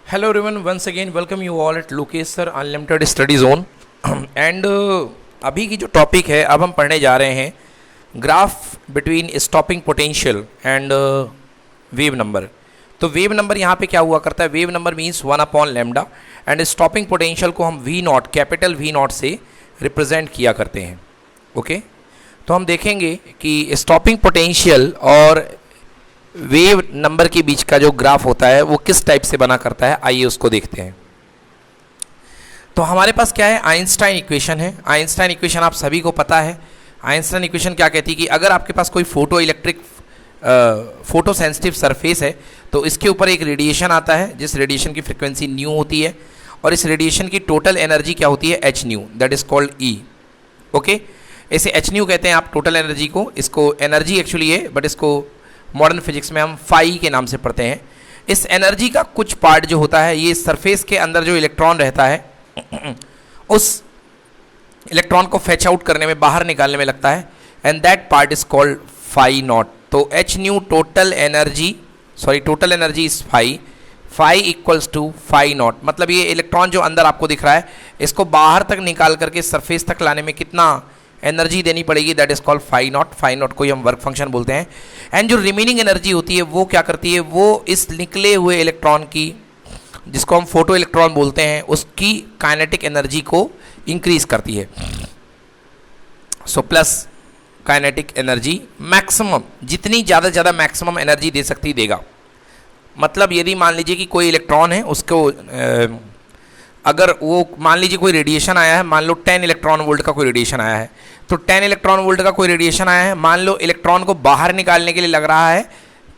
Hello everyone, once again welcome you all at Lokesh Sir Unlimited Study Zone and अभी की जो topic है अब हम पढ़ने जा रहे हैं graph between stopping potential and wave number. तो वेव नंबर यहाँ पे क्या हुआ करता है, wave number means 1/λ and stopping potential को हम V naught capital V naught से रिप्रेजेंट किया करते हैं। ओके तो हम देखेंगे कि स्टॉपिंग पोटेंशियल और वेव नंबर के बीच का जो ग्राफ होता है वो किस टाइप से बना करता है, आइए उसको देखते हैं। तो हमारे पास क्या है, आइंस्टाइन इक्वेशन है। आइंस्टाइन इक्वेशन आप सभी को पता है। आइंस्टाइन इक्वेशन क्या कहती है कि अगर आपके पास कोई फोटो सेंसिटिव सरफेस है तो इसके ऊपर एक रेडिएशन आता है जिस रेडिएशन की फ्रिक्वेंसी न्यू होती है और इस रेडिएशन की टोटल एनर्जी क्या होती है, H nu, that is called E. Okay, इसे एच न्यू कहते हैं आप टोटल एनर्जी को। इसको एनर्जी एक्चुअली है बट इसको मॉडर्न फिजिक्स में हम फाई के नाम से पढ़ते हैं। इस एनर्जी का कुछ पार्ट जो होता है ये सरफेस के अंदर जो इलेक्ट्रॉन रहता है उस इलेक्ट्रॉन को फेच आउट करने में, बाहर निकालने में लगता है and that part is called phi naught. तो H nu total energy is phi equals to phi naught. मतलब ये इलेक्ट्रॉन जो अंदर आपको दिख रहा है इसको बाहर तक निकाल करके सरफेस तक लाने में कितना एनर्जी देनी पड़ेगी, that is called phi not. Phi not को ही हम वर्क फंक्शन बोलते हैं। एंड जो रिमेनिंग एनर्जी होती है वो क्या करती है, वो इस निकले हुए इलेक्ट्रॉन की, जिसको हम फोटो इलेक्ट्रॉन बोलते हैं, उसकी काइनेटिक एनर्जी को इंक्रीज करती है। So plus kinetic energy maximum, जितनी ज़्यादा से ज़्यादा मैक्सिमम एनर्जी दे सकती देगा। मतलब यदि मान लीजिए कि कोई इलेक्ट्रॉन है उसको अगर वो मान लीजिए कोई रेडिएशन आया है, मान लो 10 इलेक्ट्रॉन वोल्ट का कोई रेडिएशन आया है, तो 10 इलेक्ट्रॉन वोल्ट का कोई रेडिएशन आया है, मान लो इलेक्ट्रॉन को बाहर निकालने के लिए लग रहा है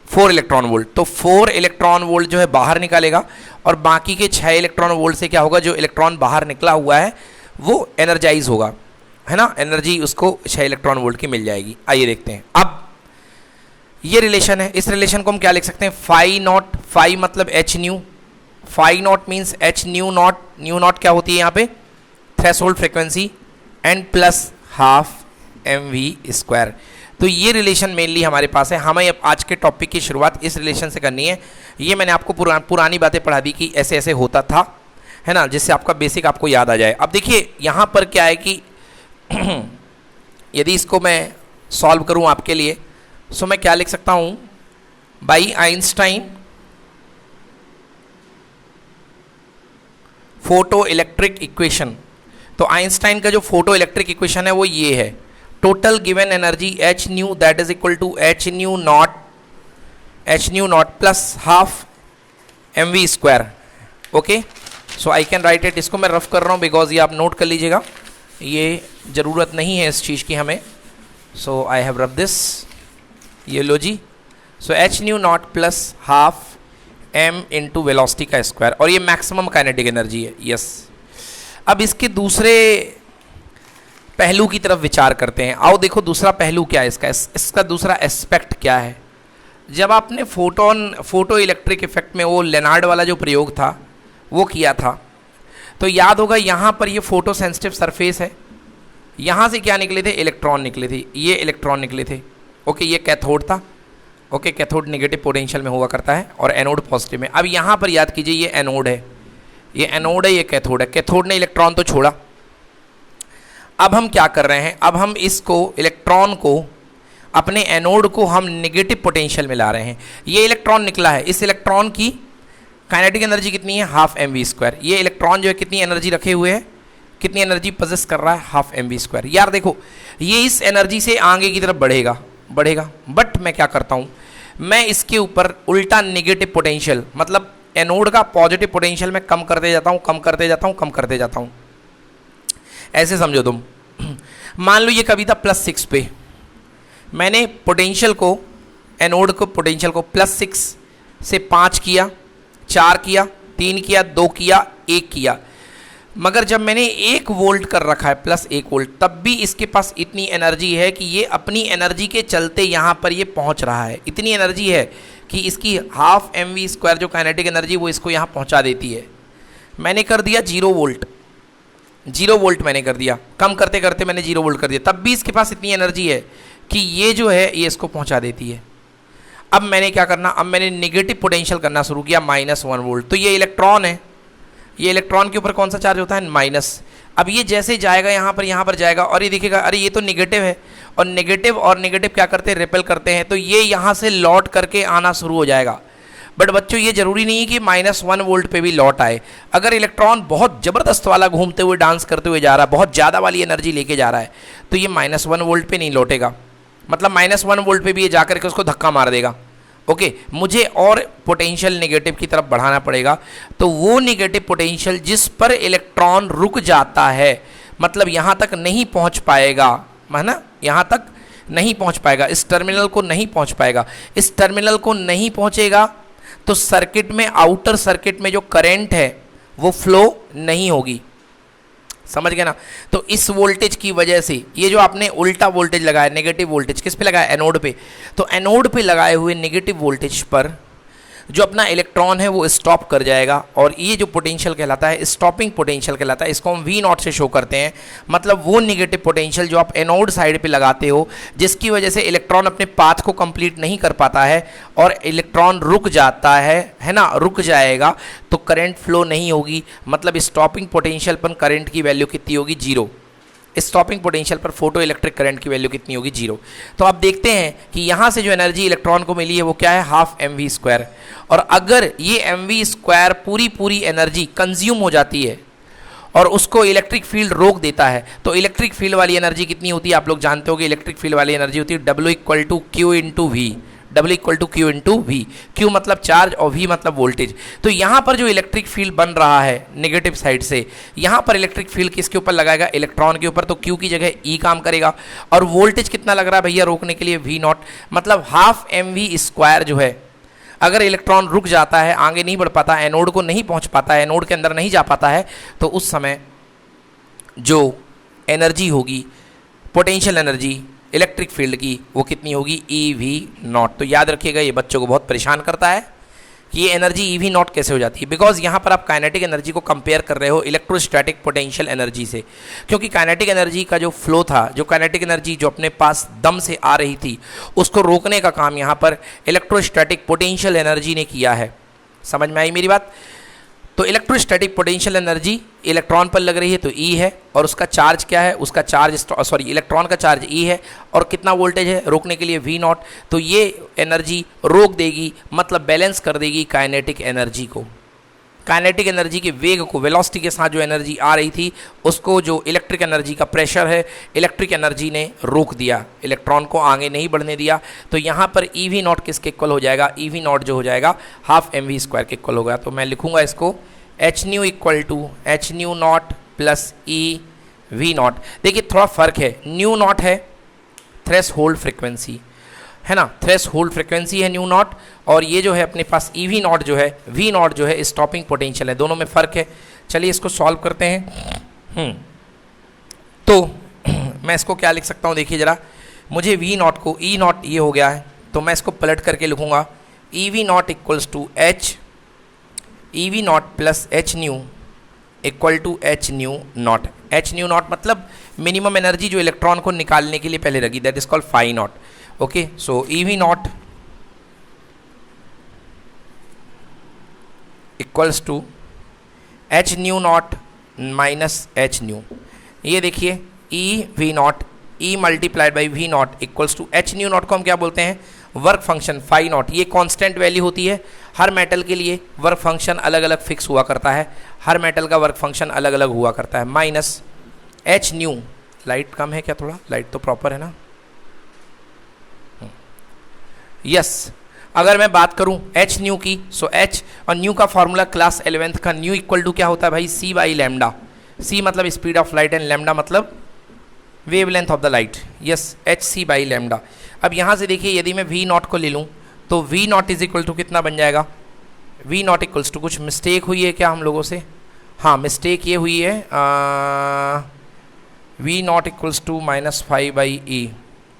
4 इलेक्ट्रॉन वोल्ट, तो 4 इलेक्ट्रॉन वोल्ट जो है बाहर निकालेगा और बाकी के 6 इलेक्ट्रॉन वोल्ट से क्या होगा, जो इलेक्ट्रॉन बाहर निकला हुआ है वो एनर्जाइज होगा, है ना, एनर्जी उसको 6 इलेक्ट्रॉन वोल्ट की मिल जाएगी। आइए देखते हैं। अब ये रिलेशन है, इस रिलेशन को हम क्या लिख सकते हैं, फाई नॉट, फाई मतलब h nu, phi not means h nu not, nu not क्या होती है यहाँ पे, threshold frequency, and plus half m v square. तो ये रिलेशन मेनली हमारे पास है। हमें अब आज के टॉपिक की शुरुआत इस रिलेशन से करनी है। ये मैंने आपको पुरानी बातें पढ़ा दी कि ऐसे ऐसे होता था, है ना, जिससे आपका बेसिक आपको याद आ जाए। अब देखिए यहाँ पर क्या है कि यदि इसको मैं सॉल्व करूँ आपके लिए, सो मैं क्या लिख सकता हूँ, by Einstein photo electric equation. तो आइंस्टाइन का जो फोटो इलेक्ट्रिक इक्वेशन है वो ये है, total given energy h nu that is equal to h nu not plus half m v square. Okay, so I can write it. इसको मैं rough कर रहा हूँ बिकॉज ये आप नोट कर लीजिएगा, ये ज़रूरत नहीं है इस चीज़ की हमें। So I have rough this, ये लो जी। So H nu not plus half m into velocity का स्क्वायर, और ये मैक्सिमम काइनेटिक एनर्जी है। यस, अब इसके दूसरे पहलू की तरफ विचार करते हैं। आओ देखो दूसरा पहलू क्या है इसका दूसरा एस्पेक्ट क्या है। जब आपने फोटो इलेक्ट्रिक इफेक्ट में वो लेनार्ड वाला जो प्रयोग था वो किया था, तो याद होगा यहाँ पर ये फोटो सेंसिटिव सरफेस है, यहाँ से क्या निकले थे, इलेक्ट्रॉन निकले थे, ये इलेक्ट्रॉन निकले थे। ओके, ये कैथोड था। ओके, कैथोड नेगेटिव पोटेंशियल में हुआ करता है और एनोड पॉजिटिव में। अब यहाँ पर याद कीजिए ये एनोड है, ये कैथोड है। कैथोड ने इलेक्ट्रॉन तो छोड़ा। अब हम क्या कर रहे हैं, अब हम इसको इलेक्ट्रॉन को, अपने एनोड को हम नेगेटिव पोटेंशियल में ला रहे हैं। ये इलेक्ट्रॉन निकला है, इस इलेक्ट्रॉन की काइनेटिक एनर्जी कितनी है, हाफ एम वी स्क्वायर। ये इलेक्ट्रॉन जो है कितनी एनर्जी रखे हुए है, कितनी एनर्जी पोजेस कर रहा है, हाफ एम वी स्क्वायर। यार देखो ये इस एनर्जी से आगे की तरफ बढ़ेगा, बट मैं क्या करता हूँ, मैं इसके ऊपर उल्टा नेगेटिव पोटेंशियल, मतलब एनोड का पॉजिटिव पोटेंशियल मैं कम करते जाता हूँ। ऐसे समझो तुम, मान लो ये कभी था +6 पे, मैंने पोटेंशियल को, एनोड को पोटेंशियल को +6 से 5 किया, 4 किया, 3 किया, 2 किया, 1 किया, मगर जब मैंने 1 वोल्ट कर रखा है, +1 वोल्ट, तब भी इसके पास इतनी एनर्जी है कि ये अपनी एनर्जी के चलते यहाँ पर ये पहुँच रहा है। इतनी एनर्जी है कि इसकी हाफ एम वी स्क्वायर जो काइनेटिक एनर्जी वो इसको यहाँ पहुँचा देती है। मैंने कर दिया 0 वोल्ट मैंने कर दिया, कम करते करते मैंने 0 वोल्ट कर दिया, तब भी इसके पास इतनी एनर्जी है कि ये जो है ये इसको पहुँचा देती है। अब मैंने क्या करना, अब मैंने नेगेटिव पोटेंशियल करना शुरू किया -1 वोल्ट। तो ये इलेक्ट्रॉन है, ये इलेक्ट्रॉन के ऊपर कौन सा चार्ज होता है, माइनस। अब ये जैसे जाएगा यहाँ पर जाएगा और ये देखिएगा अरे ये तो नेगेटिव है, और नेगेटिव क्या करते हैं, रिपेल करते हैं, तो ये यहाँ से लौट करके आना शुरू हो जाएगा। बट बच्चों ये जरूरी नहीं है कि -1 वोल्ट पे भी लौट आए। अगर इलेक्ट्रॉन बहुत ज़बरदस्त वाला घूमते हुए डांस करते हुए जा रहा है, बहुत ज़्यादा वाली एनर्जी लेके जा रहा है, तो ये -1 वोल्ट पे नहीं लौटेगा, मतलब -1 वोल्ट पे भी ये जाकर के उसको धक्का मार देगा। ओके, मुझे और पोटेंशियल नेगेटिव की तरफ बढ़ाना पड़ेगा। तो वो नेगेटिव पोटेंशियल जिस पर इलेक्ट्रॉन रुक जाता है, मतलब यहाँ तक नहीं पहुँच पाएगा, है ना, यहाँ तक नहीं पहुँच पाएगा, इस टर्मिनल को नहीं पहुँच पाएगा, इस टर्मिनल को नहीं पहुँचेगा तो सर्किट में, आउटर सर्किट में जो करंट है वो फ्लो नहीं होगी। समझ गए ना। तो इस वोल्टेज की वजह से ये जो आपने उल्टा वोल्टेज लगाया, नेगेटिव वोल्टेज किस पे लगाया, एनोड पे, तो एनोड पे लगाए हुए नेगेटिव वोल्टेज पर जो अपना इलेक्ट्रॉन है वो स्टॉप कर जाएगा, और ये जो पोटेंशियल कहलाता है स्टॉपिंग पोटेंशियल कहलाता है। इसको हम V0 से शो करते हैं, मतलब वो नेगेटिव पोटेंशियल जो आप एनोड साइड पे लगाते हो, जिसकी वजह से इलेक्ट्रॉन अपने पाथ को कंप्लीट नहीं कर पाता है और इलेक्ट्रॉन रुक जाता है ना, रुक जाएगा तो करंट फ्लो नहीं होगी, मतलब स्टॉपिंग पोटेंशियल पर करंट की वैल्यू कितनी होगी, 0। स्टॉपिंग पोटेंशियल पर फोटो इलेक्ट्रिक करंट की वैल्यू कितनी होगी, 0। तो आप देखते हैं कि यहाँ से जो एनर्जी इलेक्ट्रॉन को मिली है वो क्या है, ½ mv²। और अगर ये mv² पूरी एनर्जी कंज्यूम हो जाती है और उसको इलेक्ट्रिक फील्ड रोक देता है, तो इलेक्ट्रिक फील्ड वाली एनर्जी कितनी होती है, आप लोग जानते हो कि इलेक्ट्रिक फील्ड वाली एनर्जी होती है W = Q × V। W = Q × V। Q मतलब चार्ज और V मतलब वोल्टेज। तो यहाँ पर जो इलेक्ट्रिक फील्ड बन रहा है नेगेटिव साइड से, यहाँ पर इलेक्ट्रिक फील्ड किसके ऊपर लगाएगा, इलेक्ट्रॉन के ऊपर, तो Q की जगह E काम करेगा। और वोल्टेज कितना लग रहा है भैया रोकने के लिए, V0, मतलब ½ mv² जो है, अगर इलेक्ट्रॉन रुक जाता है, आगे नहीं बढ़ पाता, एनोड को नहीं पहुँच पाता है, एनोड के अंदर नहीं जा पाता है, तो उस समय जो एनर्जी होगी, पोटेंशियल एनर्जी इलेक्ट्रिक फील्ड की, वो कितनी होगी, EV0। तो याद रखिएगा, ये बच्चों को बहुत परेशान करता है कि ये एनर्जी EV0 कैसे हो जाती है, बिकॉज यहाँ पर आप काइनेटिक एनर्जी को कंपेयर कर रहे हो इलेक्ट्रोस्टैटिक पोटेंशियल एनर्जी से। क्योंकि काइनेटिक एनर्जी का जो फ्लो था, जो काइनेटिक एनर्जी जो अपने पास दम से आ रही थी, उसको रोकने का काम यहाँ पर इलेक्ट्रोस्टैटिक पोटेंशियल एनर्जी ने किया है। समझ में आई मेरी बात। तो इलेक्ट्रोस्टैटिक पोटेंशियल एनर्जी इलेक्ट्रॉन पर लग रही है तो E है, और उसका चार्ज क्या है, उसका चार्ज इलेक्ट्रॉन का चार्ज E है, और कितना वोल्टेज है रोकने के लिए, V0। तो ये एनर्जी रोक देगी, मतलब बैलेंस कर देगी काइनेटिक एनर्जी को, काइनेटिक एनर्जी के वेग को, वेलोसिटी के साथ जो एनर्जी आ रही थी उसको, जो इलेक्ट्रिक एनर्जी का प्रेशर है, इलेक्ट्रिक एनर्जी ने रोक दिया, इलेक्ट्रॉन को आगे नहीं बढ़ने दिया। तो यहाँ पर EV0 किसके इक्वल हो जाएगा, EV0 जो हो जाएगा ½ mv² के इक्वल होगा। तो मैं लिखूंगा इसको hν = hν0 + EV0। देखिए थोड़ा फर्क है, ν0 है थ्रेशोल्ड फ्रिक्वेंसी, है ना, थ्रेशोल्ड फ्रिक्वेंसी है ν0, और ये जो है अपने पास EV0 जो है, V0 जो है स्टॉपिंग पोटेंशियल है, दोनों में फ़र्क है। चलिए इसको सॉल्व करते हैं। तो मैं इसको क्या लिख सकता हूँ, देखिए ज़रा, मुझे V0 को, E0 ये हो गया है, तो मैं इसको पलट करके लिखूँगा EV0 = H, EV0 + hν = hν0। hν0 मतलब मिनिमम एनर्जी जो इलेक्ट्रॉन को निकालने के लिए पहले लगी, that is called φ0। Okay, so EV0 = hν0 - hν। ये देखिए EV0 E × V0 = hν0 को हम क्या बोलते हैं, वर्क फंक्शन φ0। ये कांस्टेंट वैल्यू होती है, हर मेटल के लिए वर्क फंक्शन अलग अलग फिक्स हुआ करता है, हर मेटल का वर्क फंक्शन अलग अलग हुआ करता है, माइनस hν। लाइट कम है क्या, थोड़ा लाइट तो प्रॉपर है ना, यस। अगर मैं बात करूं hν की, सो h और ν का फॉर्मूला क्लास 11th का, ν = क्या होता है भाई, c/λ। c मतलब speed of light and lambda मतलब wavelength of the light, yes, hc/λ। अब यहाँ से देखिए, यदि मैं V0 को ले लूँ तो V0 = कितना बन जाएगा, V0 = कुछ मिस्टेक हुई है क्या हम लोगों से, हाँ मिस्टेक ये हुई है, V0 = -φ/e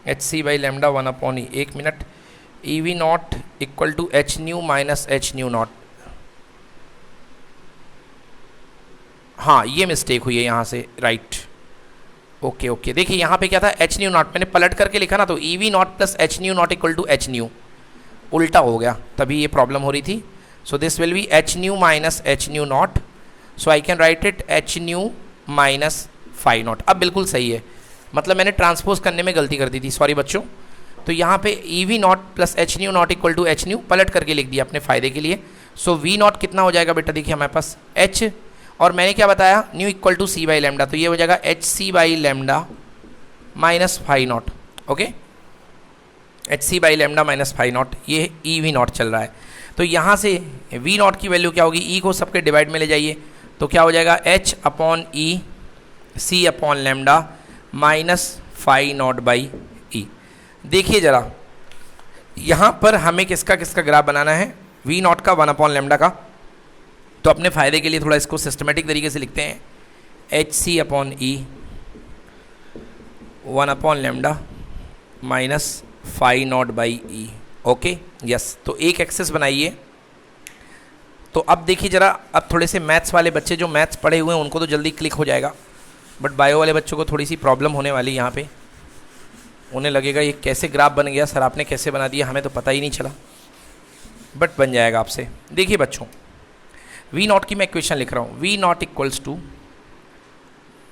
hc/λ 1/e। एक मिनट, EV0 = hν - hν0, हाँ ये मिस्टेक हुई है यहाँ से, राइट। ओके ओके, देखिए यहाँ पे क्या था, hν0 मैंने पलट करके लिखा ना, तो EV0 + hν0 = hν। उल्टा हो गया, तभी ये प्रॉब्लम हो रही थी। So this will be h nu minus h nu not, so I can write it h nu minus phi not. अब बिल्कुल सही है, मतलब मैंने ट्रांसपोज करने में गलती कर दी थी, सॉरी बच्चों। तो यहाँ पे e v not plus h nu not equal to h nu पलट करके लिख दिया अपने फायदे के लिए। सो वी नॉट कितना हो जाएगा बेटा, देखिए हमारे पास एच, और मैंने क्या बताया, nu equal to c by lambda, तो ये हो जाएगा h C by lambda minus phi not. Okay, h C by lambda minus phi not, ये ई वी नॉट चल रहा है। तो यहाँ से वी नॉट की वैल्यू क्या होगी, ई को सबके डिवाइड में ले जाइए, तो क्या हो जाएगा H upon E C upon lambda minus phi not by E. देखिए ज़रा यहाँ पर हमें किसका किसका ग्राफ बनाना है, वी नॉट का, वन अपॉन लेमडा का। तो अपने फ़ायदे के लिए थोड़ा इसको सिस्टमेटिक तरीके से लिखते हैं, h C upon e one upon lambda minus phi not by e. Okay yes, तो एक एक्सेस बनाइए। तो अब देखिए ज़रा, अब थोड़े से मैथ्स वाले बच्चे जो मैथ्स पढ़े हुए हैं उनको तो जल्दी क्लिक हो जाएगा, बट बायो वाले बच्चों को थोड़ी सी प्रॉब्लम होने वाली है यहाँ पे। उन्हें लगेगा ये कैसे ग्राफ बन गया सर, आपने कैसे बना दिया, हमें तो पता ही नहीं चला, बट बन जाएगा आपसे। देखिए बच्चों, वी नॉट की मैं इक्वेशन लिख रहा हूँ, V naught equals to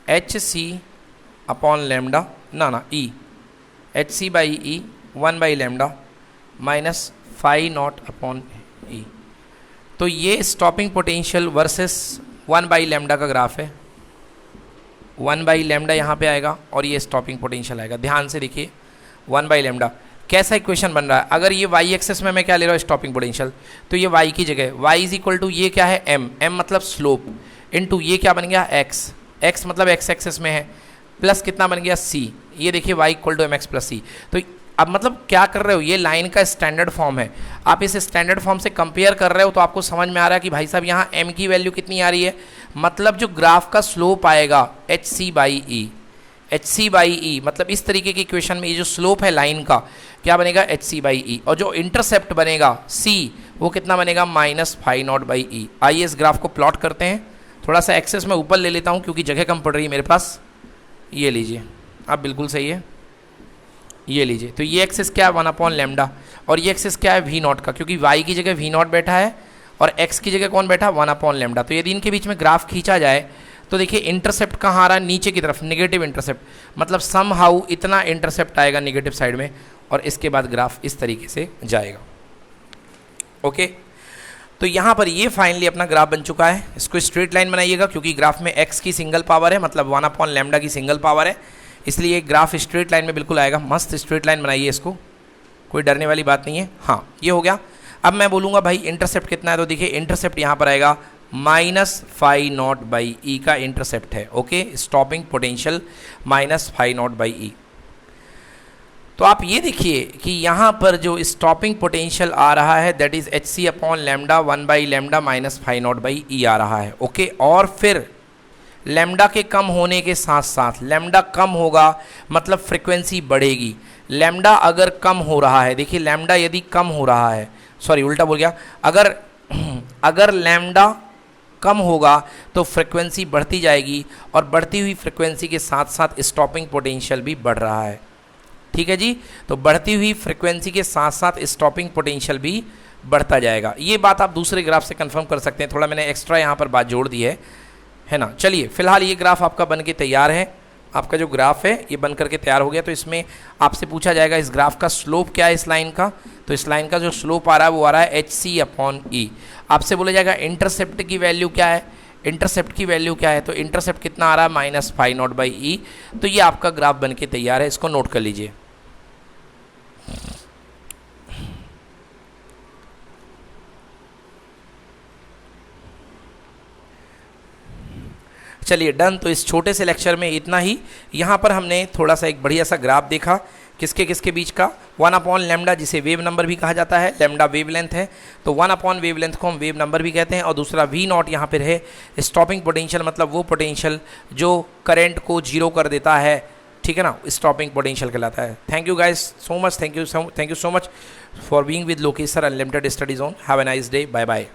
H C upon lambda ना E, H C by E one by lambda minus phi naught upon E. तो ये stopping potential versus one by lambda का ग्राफ है, वन बाई लेमडा यहाँ पे आएगा और ये स्टॉपिंग पोटेंशियल आएगा। ध्यान से देखिए, वन बाई लेमडा कैसा इक्वेशन बन रहा है, अगर ये वाई एक्सेस में मैं क्या ले रहा हूँ स्टॉपिंग पोटेंशियल, तो ये वाई की जगह वाई इज इक्वल टू ये क्या है एम, एम मतलब स्लोप, इनटू ये क्या बन गया एक्स, एक्स मतलब एक्स एक्सेस में है, प्लस कितना बन गया सी, ये देखिए Y equal to M X plus C. तो अब मतलब क्या कर रहे हो, ये लाइन का स्टैंडर्ड फॉर्म है, आप इस स्टैंडर्ड फॉर्म से कंपेयर कर रहे हो, तो आपको समझ में आ रहा है कि भाई साहब यहाँ m की वैल्यू कितनी आ रही है, मतलब जो ग्राफ का स्लोप आएगा H C by E, H C by E, मतलब इस तरीके की इक्वेशन में ये जो स्लोप है लाइन का क्या बनेगा एच सी बाई ई, और जो इंटरसेप्ट बनेगा सी वो कितना बनेगा माइनस फाई नॉट बाई ई। आइए इस ग्राफ को प्लॉट करते हैं, थोड़ा सा एक्सेस में ऊपर ले लेता हूँ क्योंकि जगह कम पड़ रही है मेरे पास। ये लीजिए, अब बिल्कुल सही है, ये लीजिए, तो ये एक्सेस क्या है वन अपॉन लेमडा, और ये एक्सेस क्या है वी नॉट का, क्योंकि वाई की जगह वी नॉट बैठा है और एक्स की जगह कौन बैठा वन अपॉन लेमडा। तो यदि इनके बीच में ग्राफ खींचा जाए तो देखिए इंटरसेप्ट कहाँ आ रहा है, नीचे की तरफ, नेगेटिव इंटरसेप्ट, मतलब सम हाउ इतना इंटरसेप्ट आएगा नेगेटिव साइड में, और इसके बाद ग्राफ इस तरीके से जाएगा। ओके, तो यहाँ पर ये फाइनली अपना ग्राफ बन चुका है। इसको स्ट्रेट लाइन बनाइएगा क्योंकि ग्राफ में एक्स की सिंगल पावर है, मतलब वन अपॉन लेमडा की सिंगल पावर है, इसलिए ग्राफ स्ट्रेट लाइन में बिल्कुल आएगा। मस्त स्ट्रेट लाइन बनाइए इसको, कोई डरने वाली बात नहीं है। हाँ, ये हो गया। अब मैं बोलूँगा भाई इंटरसेप्ट कितना है, तो देखिए इंटरसेप्ट यहाँ पर आएगा minus phi not by E का इंटरसेप्ट है। Okay, stopping potential minus phi not by E. तो आप ये देखिए कि यहाँ पर जो स्टॉपिंग पोटेंशियल आ रहा है that is H C upon lambda one by lambda minus phi not by E आ रहा है। ओके, और फिर लेमडा के कम होने के साथ साथ, लेमडा कम होगा मतलब फ्रिक्वेंसी बढ़ेगी। लेमडा अगर कम हो रहा है, देखिए लेमडा यदि कम हो रहा है, सॉरी उल्टा बोल गया, अगर लेमडा कम होगा तो फ्रिक्वेंसी बढ़ती जाएगी, और बढ़ती हुई फ्रिक्वेंसी के साथ साथ स्टॉपिंग पोटेंशियल भी बढ़ रहा है। ठीक है जी, तो बढ़ती हुई फ्रिक्वेंसी के साथ साथ स्टॉपिंग पोटेंशियल भी बढ़ता जाएगा। ये बात आप दूसरे ग्राफ से कंफर्म कर सकते हैं, थोड़ा मैंने एक्स्ट्रा यहाँ पर बात जोड़ दी है ना। चलिए फिलहाल ये ग्राफ आपका बन के तैयार है, आपका जो ग्राफ है ये बन करके तैयार हो गया। तो इसमें आपसे पूछा जाएगा इस ग्राफ का स्लोप क्या है इस लाइन का, तो इस लाइन का जो स्लोप आ रहा है वो आ रहा है एच सी अपॉन ई। आपसे बोला जाएगा इंटरसेप्ट की वैल्यू क्या है, इंटरसेप्ट की वैल्यू क्या है, तो इंटरसेप्ट कितना आ रहा है minus phi not by E. तो ये आपका ग्राफ बन के तैयार है, इसको नोट कर लीजिए। चलिए डन। तो इस छोटे से लेक्चर में इतना ही। यहाँ पर हमने थोड़ा सा एक बढ़िया सा ग्राफ देखा किसके किसके बीच का, वन अपॉन लेमडा जिसे वेव नंबर भी कहा जाता है, लेमडा वेव लेंथ है, तो वन अपॉन वेव लेंथ को हम वेव नंबर भी कहते हैं, और दूसरा वी नॉट यहाँ पर है स्टॉपिंग पोटेंशियल, मतलब वो पोटेंशियल जो करंट को जीरो कर देता है, ठीक है ना, स्टॉपिंग पोटेंशियल कहलाता है। Thank you guys so much, thank you so much for being with Lokesh sir unlimited study zone. Have a nice day, bye bye.